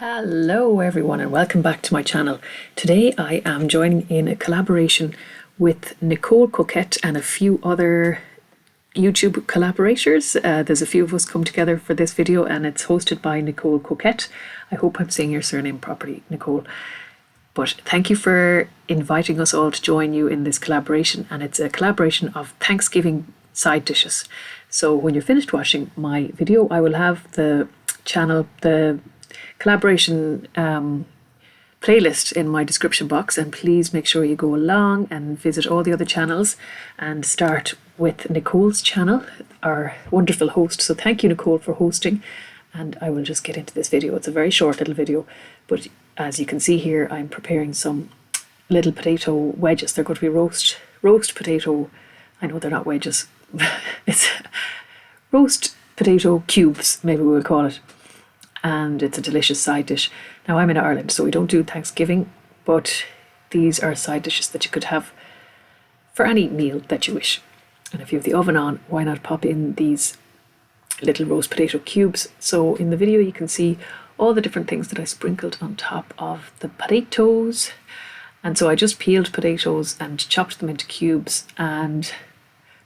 Hello everyone and welcome back to my channel. Today I am joining in a collaboration with Nicole Coquette and a few other YouTube collaborators. There's a few of us come together for this video and it's hosted by Nicole Coquette. I hope I'm saying your surname properly, Nicole. But thank you for inviting us all to join you in this collaboration, and it's a collaboration of Thanksgiving side dishes. So when you're finished watching my video, I will have the collaboration playlist in my description box, and please make sure you go along and visit all the other channels and start with Nicole's channel, our wonderful host. So thank you, Nicole, for hosting, and I will just get into this video. It's a very short little video, but as you can see here, I'm preparing some little potato wedges. They're going to be roast potato. I know they're not wedges. It's roast potato cubes, maybe we'll call it. And it's a delicious side dish. Now I'm in Ireland, so we don't do Thanksgiving, but these are side dishes that you could have for any meal that you wish. And if you have the oven on, why not pop in these little roast potato cubes? So in the video you can see all the different things that I sprinkled on top of the potatoes. And so I just peeled potatoes and chopped them into cubes and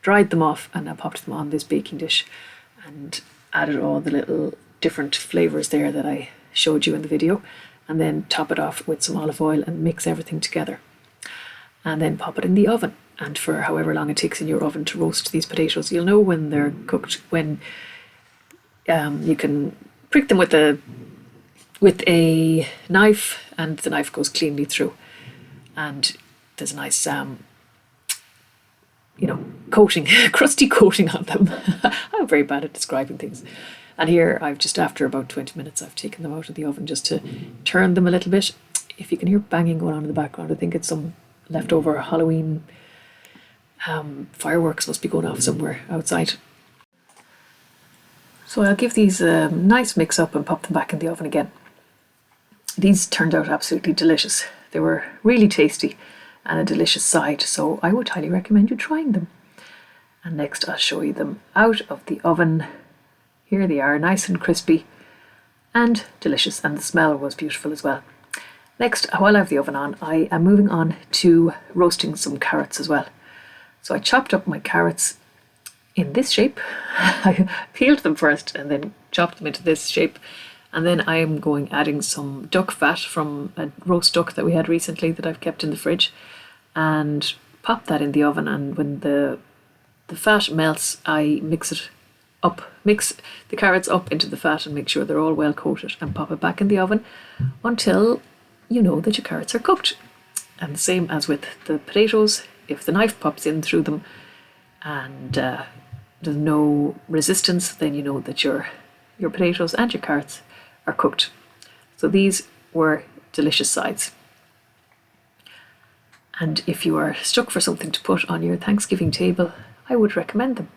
dried them off, and I popped them on this baking dish and added all the little different flavors there that I showed you in the video, and then top it off with some olive oil and mix everything together, and then pop it in the oven. And for however long it takes in your oven to roast these potatoes, you'll know when they're cooked when you can prick them with a knife, and the knife goes cleanly through, and there's a nice coating, crusty coating on them. I'm very bad at describing things. And here I've just, after about 20 minutes, I've taken them out of the oven just to turn them a little bit. If you can hear banging going on in the background, I think it's some leftover Halloween fireworks must be going off somewhere outside. So I'll give these a nice mix up and pop them back in the oven again. These turned out absolutely delicious. They were really tasty and a delicious side, so I would highly recommend you trying them. And next I'll show you them out of the oven. Here they are, nice and crispy and delicious, and the smell was beautiful as well. Next, while I have the oven on, I am moving on to roasting some carrots as well. So I chopped up my carrots in this shape. I peeled them first and then chopped them into this shape. And then I am adding some duck fat from a roast duck that we had recently that I've kept in the fridge, and pop that in the oven. And when the fat melts, I mix the carrots up into the fat and make sure they're all well coated, and pop it back in the oven until you know that your carrots are cooked. And the same as with the potatoes, if the knife pops in through them and there's no resistance, then you know that your potatoes and your carrots are cooked. So these were delicious sides. And if you are stuck for something to put on your Thanksgiving table, I would recommend them.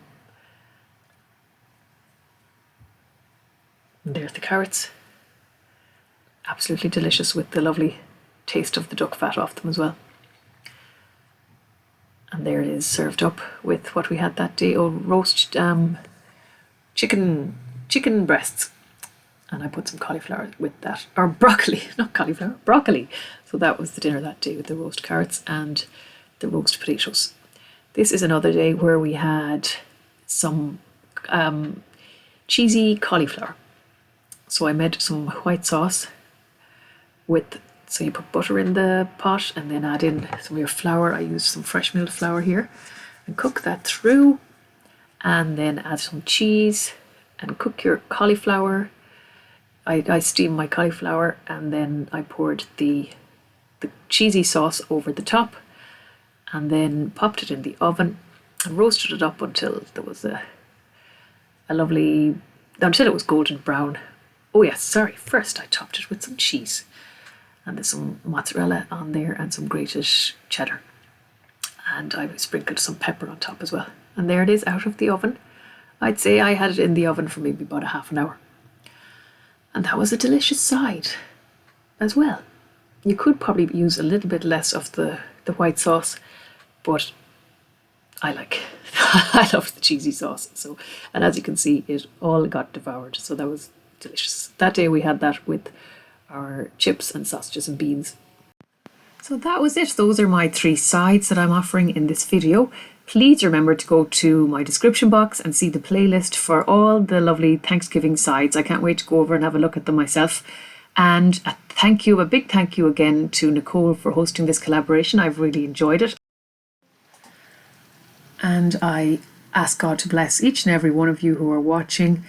And there's the carrots. Absolutely delicious, with the lovely taste of the duck fat off them as well. And there it is, served up with what we had that day, roast chicken breasts. And I put some cauliflower with that, or broccoli, not cauliflower, broccoli. So that was the dinner that day, with the roast carrots and the roast potatoes. This is another day where we had some cheesy cauliflower. So I made some white sauce so you put butter in the pot and then add in some of your flour. I used some fresh milled flour here, and cook that through, and then add some cheese and cook your cauliflower. I steamed my cauliflower, and then I poured the cheesy sauce over the top, and then popped it in the oven and roasted it up until there was until it was golden brown. Oh yes, sorry, first I topped it with some cheese, and there's some mozzarella on there and some grated cheddar, and I sprinkled some pepper on top as well. And there it is, out of the oven. I'd say I had it in the oven for maybe about a half an hour. And that was a delicious side as well. You could probably use a little bit less of the white sauce, but I love the cheesy sauce. So, and as you can see, it all got devoured. So that was delicious. That day we had that with our chips and sausages and beans. So that was it. Those are my 3 sides that I'm offering in this video. Please remember to go to my description box and see the playlist for all the lovely Thanksgiving sides. I can't wait to go over and have a look at them myself. And a big thank you again to Nicole for hosting this collaboration. I've really enjoyed it. And I ask God to bless each and every one of you who are watching,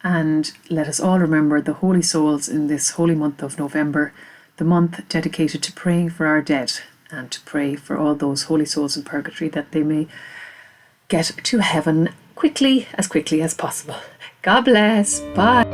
and let us all remember the holy souls in this holy month of November, the month dedicated to praying for our dead and to pray for all those holy souls in purgatory that they may get to heaven as quickly as possible. God bless. Bye.